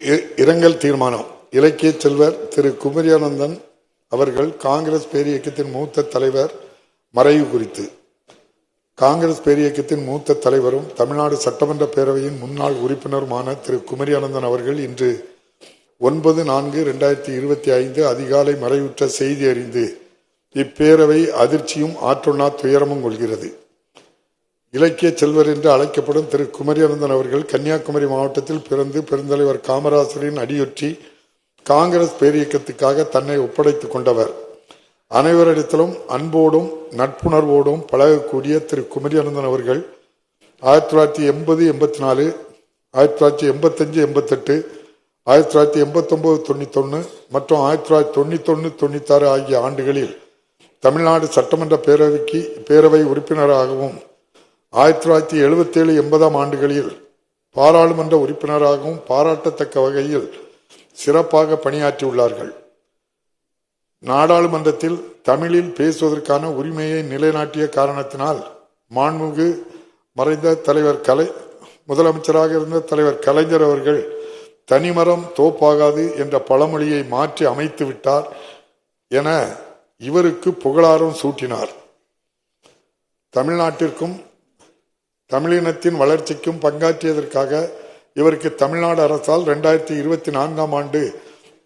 இரங்கல் தீர்மானம். இலக்கிய செல்வர் திரு குமரியானந்தன் அவர்கள் காங்கிரஸ் பேரியக்கத்தின் மூத்த தலைவர் மறைவு குறித்து. காங்கிரஸ் பேரியக்கத்தின் மூத்த தலைவரும் தமிழ்நாடு சட்டமன்ற பேரவையின் முன்னாள் உறுப்பினருமான திரு குமரியானந்தன் அவர்கள் இன்று 9/4/2025 அதிகாலை மறைவுற்ற செய்தி அறிந்து இப்பேரவை அதிர்ச்சியும் ஆற்றொண்ணா துயரமும் கொள்கிறது. இலக்கிய செல்வர் என்று அழைக்கப்படும் திரு குமரியானந்தன் அவர்கள் கன்னியாகுமரி மாவட்டத்தில் பிறந்து பெருந்தலைவர் காமராசரின் அடியொற்றி காங்கிரஸ் பேரியக்கத்துக்காக தன்னை ஒப்படைத்துக் கொண்டவர். அனைவரிடத்திலும் அன்போடும் நட்புணர்வோடும் பழகக்கூடிய திரு குமரியானந்தன் அவர்கள் 1980-84, 1985-88, 1989-91 மற்றும் 1991-96 ஆகிய ஆண்டுகளில் தமிழ்நாடு சட்டமன்ற பேரவை உறுப்பினராகவும் 1977-80 ஆண்டுகளில் பாராளுமன்ற உறுப்பினராகவும் பாராட்டத்தக்க வகையில் சிறப்பாக பணியாற்றியுள்ளார்கள். நாடாளுமன்றத்தில் தமிழில் பேசுவதற்கான உரிமையை நிலைநாட்டிய காரணத்தினால் மாண்புமிகு மறைந்த முதலமைச்சராக இருந்த தலைவர் கலைஞர் அவர்கள் தனிமரம் தோப்பாகாது என்ற பழமொழியை மாற்றி அமைத்து விட்டார் என இவருக்கு புகழாரம் சூட்டினார். தமிழ்நாட்டிற்கும் தமிழினத்தின் வளர்ச்சிக்கும் பங்காற்றியதற்காக இவருக்கு தமிழ்நாடு அரசால் 2024 ஆண்டு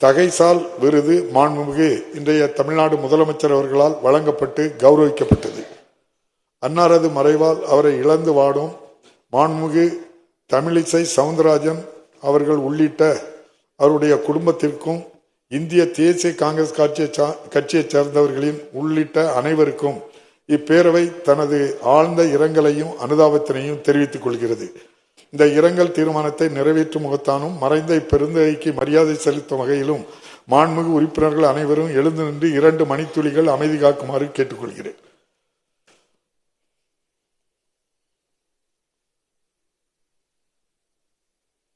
தகைசால் விருது மாண்புமிகு இன்றைய தமிழ்நாடு முதலமைச்சர் அவர்களால் வழங்கப்பட்டு கௌரவிக்கப்பட்டது. அன்னாரது மறைவால் அவரை இழந்து வாடும் மாண்புமிகு தமிழிசை சவுந்தரராஜன் அவர்கள் உள்ளிட்ட அவருடைய குடும்பத்திற்கும் இந்திய தேசிய காங்கிரஸ் கட்சியைச் சேர்ந்தவர்களின் உள்ளிட்ட அனைவருக்கும் இப்பேரவை தனது ஆழ்ந்த இரங்கலையும் அனுதாபத்தினையும் தெரிவித்துக் கொள்கிறது. இந்த இரங்கல் தீர்மானத்தை நிறைவேற்றும் முகத்தானும் மறைந்த இப்பெருந்தகைக்கு மரியாதை செலுத்தும் வகையிலும் மாண்புமிகு உறுப்பினர்கள் அனைவரும் எழுந்து நின்று 2 மணித்துளிகள் அமைதி காக்குமாறு கேட்டுக்கொள்கிறேன்.